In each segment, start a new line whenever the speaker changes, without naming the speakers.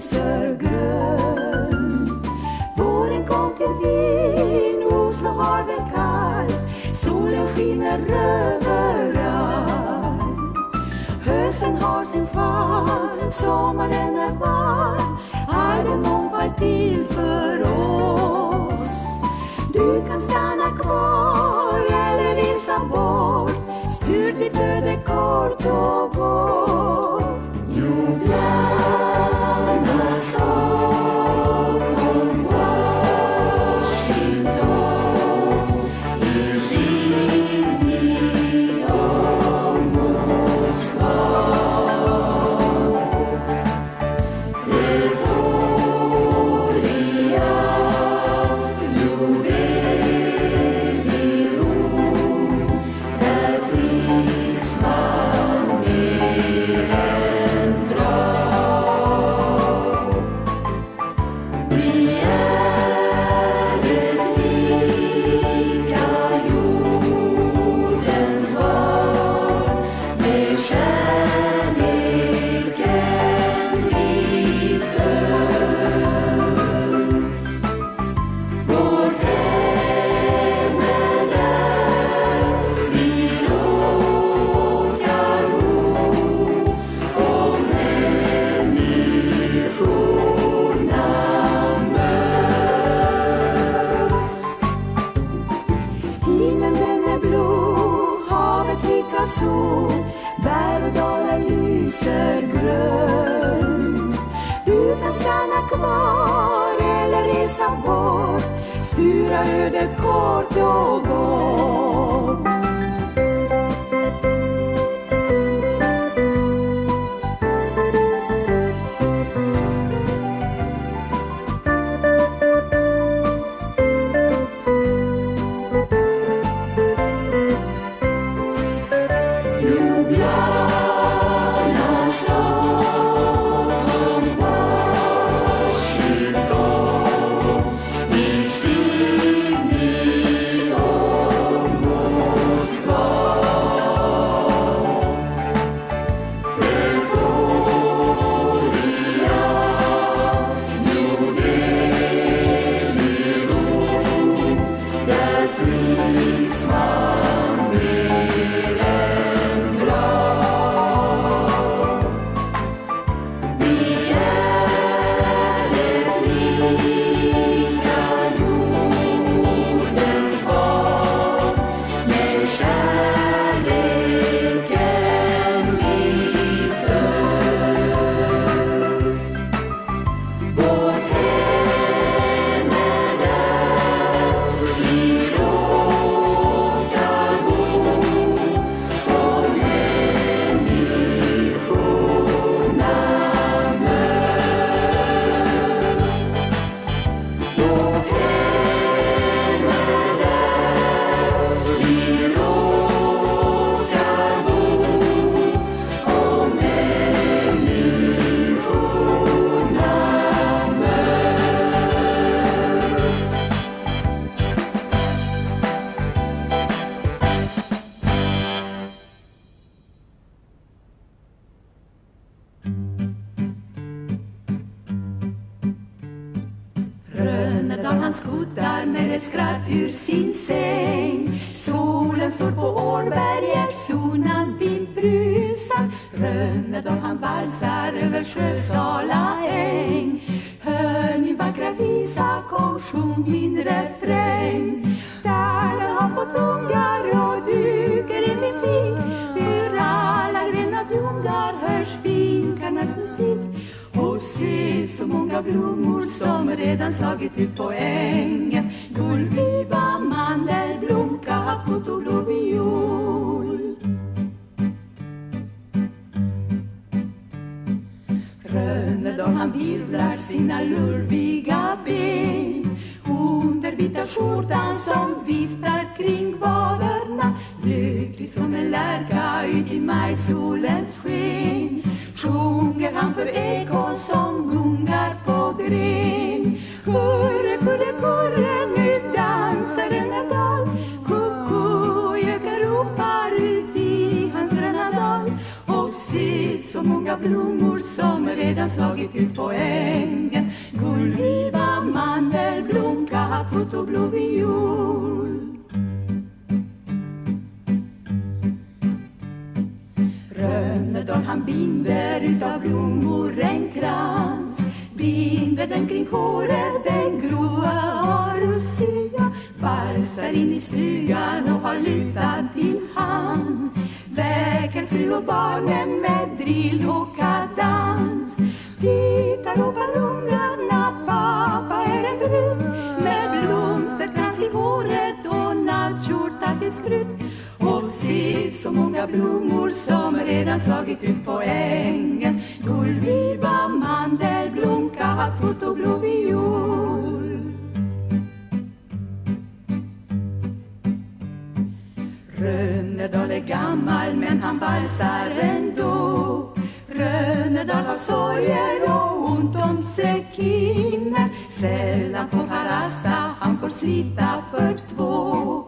lyser grön. Våren kom till Wien, Oslo har det kallt, solen skiner överallt. Hösten har sin charm, sommaren är varm, är det mångfald till för oss. Du kan stanna kvar eller resa bort, styr ditt öde kort och gott. Ljubljana, Stockholm, Washington, i Sydney och Moskva, Pretoria, New Delhi, Rom, där trivs man mer än bra. Vi är ett lika jordens barn, med kärleken vi föll. Vårt hem är där vi råkar bo, och människorna möts. Himlen den är blå, havet lika sol, berg och dalar lyser grön. Du kan stanna kvar eller resa bort, styra ödet kort och gott. Ljubljana, Stockholm, Washington, i Sydney och Moskva, Pretoria, New Delhi, Rom, där trivs man mer än bra. Vi är ett lika jordens barn, med kärleken vi föll. Vårt hem är där vi råkar bo, och människorna möts. Vårt hem är där vi råkar bo, och människorna möts. Rönnedal han skottar med ett skratt ur sin säng. Solen står på Årberget, sonan vid brusan. Rönnedal han valsar över Sjösala äng. Hör min vackra visa, kom sjung min refräng. Där har fått ungar och dyker i min fik. Ur alla gröna blommar hörs finkarnas musik. Och se så många blommor som redan slagit ut på ängen. Gullviva, mandelblom, kattfot och viol. Rönnedal han virvlar sina lurviga ben under vita skjortan som viftar kring vaderna. Lycklig som en lärka ut i majsolens sken, sjunger han för ekon som gungar på gren. Kurre, kurre, kurre, nu dansar Rönnedal. Kucku, gökar ropar ut i hans gröna dal. Och se så många blommor som redan slagit ut på ängen. Gullviva, mandelblom, kattfot och blå viol. Rönnedal han binder utav blommor en krans, binder den kring håret, den gråa arusia, valsar in i stugan och har lutat till hans. Väcker fru och barnen med drill och kadans. Titta, ropar ungarna, pappa är en brud, med blomsterkrans i håret och nattskjorta till skrutt. Och se så många blommor som redan slagit ut på ängen. Gullviva, mandelblom, kattfot och blå viol. Rönnedal är gammal men han valsar ändå. Rönnedal har sorger och ont om säckiner. Sällan får parasta, han får slita för två.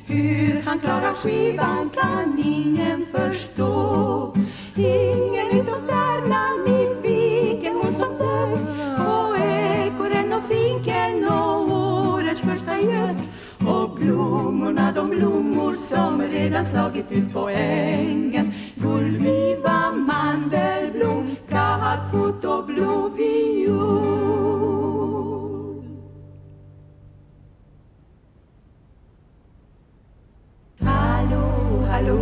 Hur han klarar skivan kan ingen förstå. Ingen utom Värnan i viken, hon som dör. Och ekorren och finken och årets första gök. Och blommorna, de blommor som redan slagit ut på ängen. Gullviva, mandelblom, kattfot och blå viol. Hallå, hallå.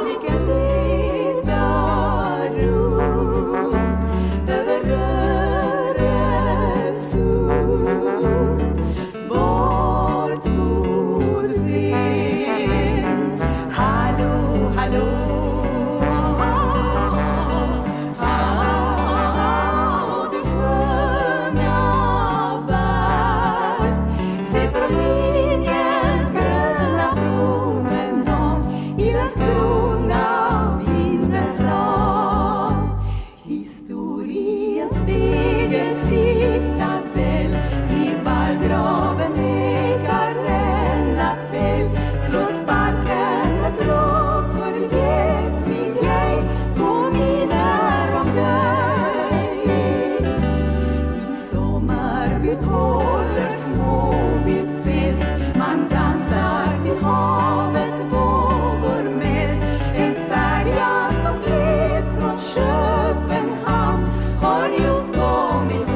Blicken leder runt över Öresund, bort mot Ven. Hallå, hallå. Du sköna värld, se från linjens gröna promenad i Landskrona vinterstad. Historiens spegelcitadell, i vallgraven ekar en appell. Slottsparken med blå förget min grej, påminner om dig. I sommarbud håller småvilt fest, man dansar till havets vågor mest. En färja som gled från Köpenhamn har just kommit fram.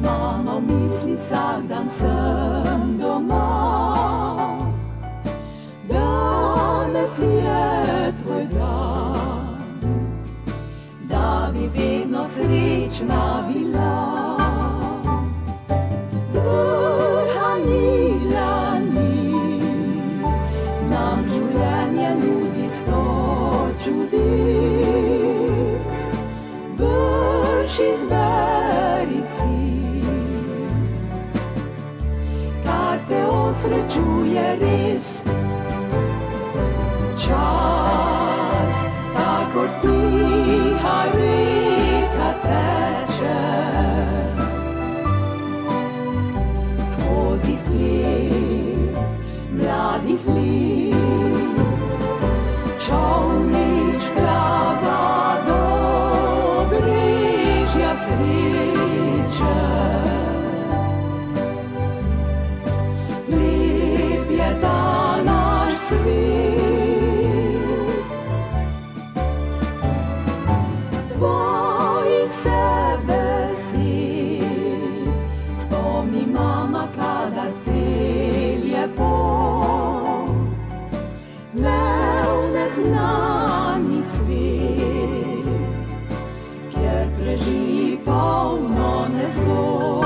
Mama, v misli vsak dan sem doma. Danes je tvoj dan, da bi vedno srečna bila. Zvrhani dlani nam življenje nudi sto čudes. Brž izberi si, kar te osrečuje res. Čas, kakor tiha reka teče, skozi splet mladih let. Čolnič plava do brežja sreče. Lep je ta naš svet, tvojih se besed spomni mama, kadar pelje pot. Le v neznani svet, kjer preživi polno nezgod.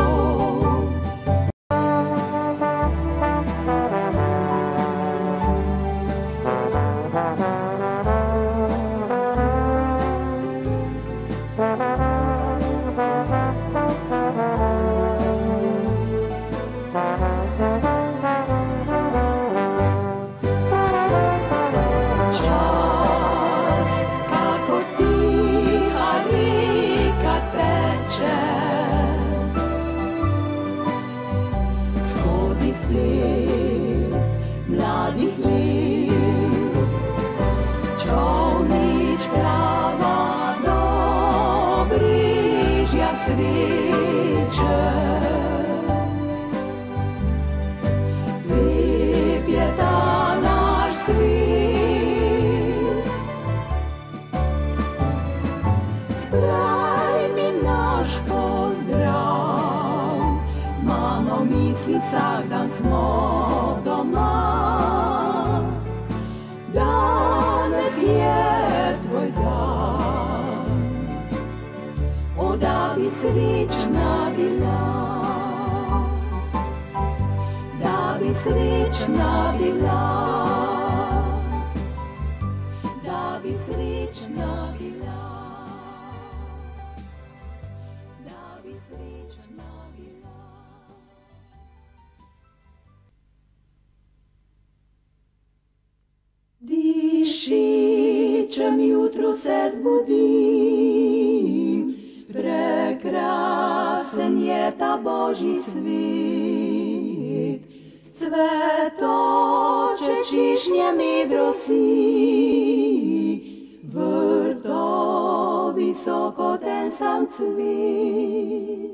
Čas, kakor tiha reka teče, skozi splet mladih let. Čolnič plava do brežja sreče. Lep je ta naš svet, spraj mi naš pozdrav. Mama, v misli vsak dan smo doma. Danes je tvoj dan, o da bi srečna bila. Da bi srečna bila, da bi srečna bila, da bi srečna bila. Dišečem jutru se zbudim, prekrasen je ta Božji svet. Cvetoče češnje medrosi, vrtovi so kot en sam cvet.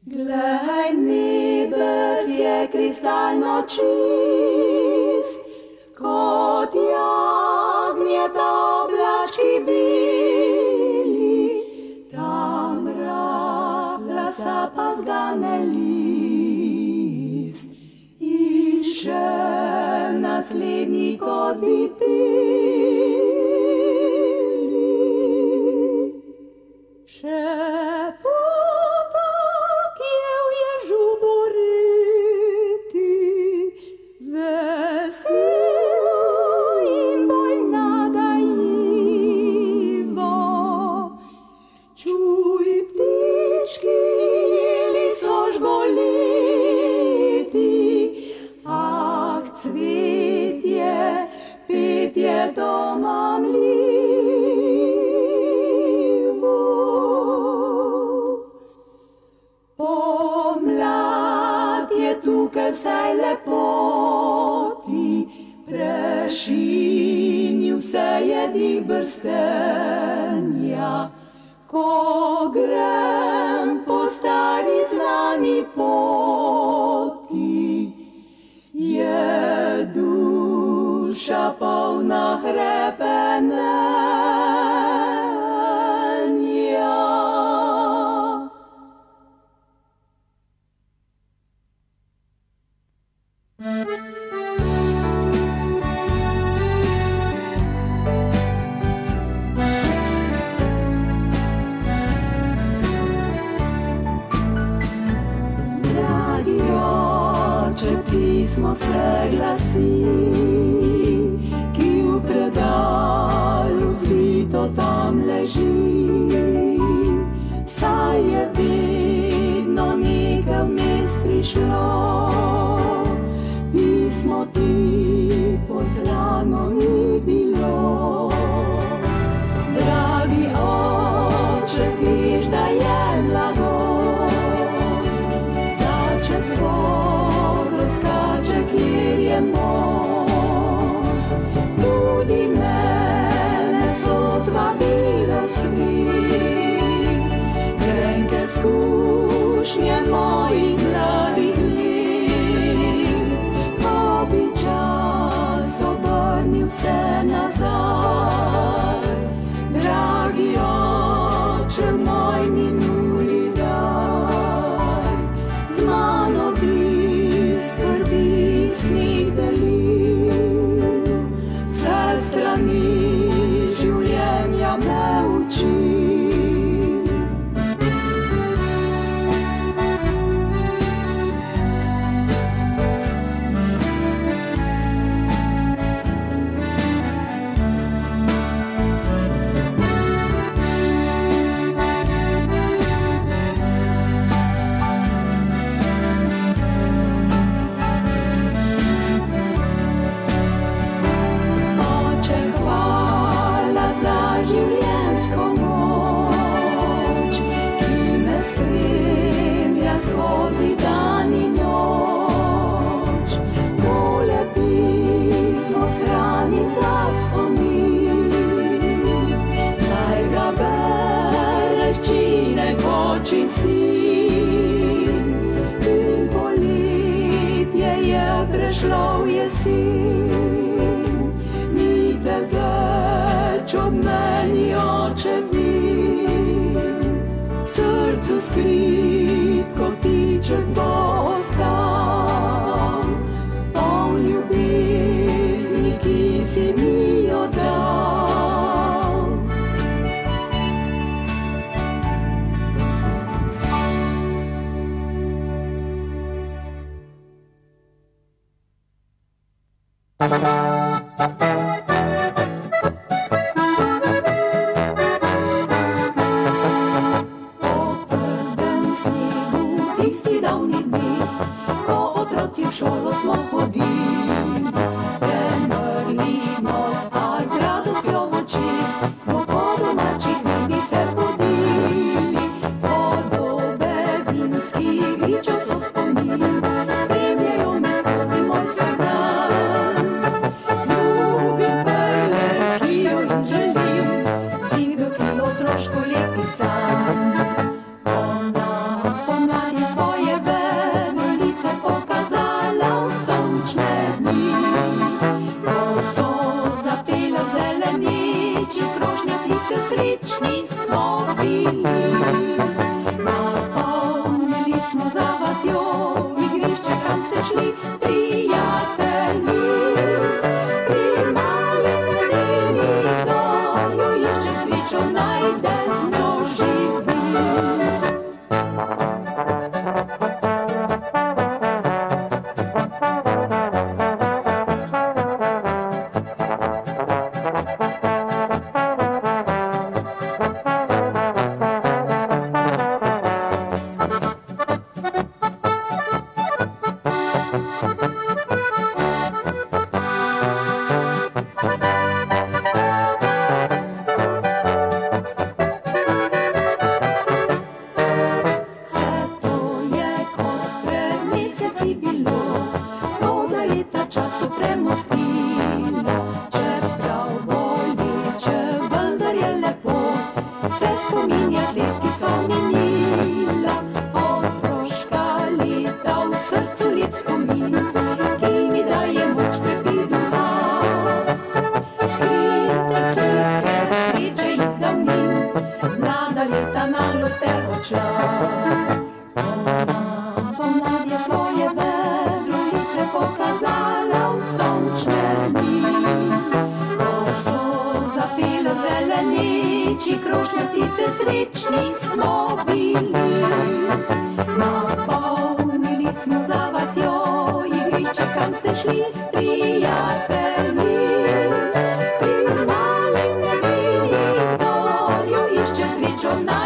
Glej, nebes je kristalno čist, kot jagnjeta oblački beli. Tam rahla sapa zgane list, in še naslednji kot bi peli. Šepota kjev je žuboriti, vesel in bolj nagajivo. Čuj, ptički li so žgoleti, ah, cvetje, petje to mamljivo. Pomlad je tukaj vsaj lepoti, prešinil vse jedi brstenja. Ko grem po stari znani poti, je duša polna hrepenenja. oče, pismo se glasi, ki v predalu zvito tam leži. Saj je vedno nekaj vmes prišlo, pismo ti poslano ni bilo. Dragi oče, veš, da je mladost, da čez vodo skače, kjer je most. Tudi mene so zvabile v svet, grenke skušnje mojih mladih let. Ko bi čas obrnil se nazaj, dragi oče, moj minuli daj. Z mano bi skrbi sneg delil, vse strani življenja me uči. In poletje je prešlo v jesen, ni te več ob meni, oče, vem. V srcu skrit kotiček bo ostal, poln ljubezni, ki si mi jo dal.
Zeleniči, krošnje, ptice, srečni smo bili. Napolnili smo za vas jo. och natt.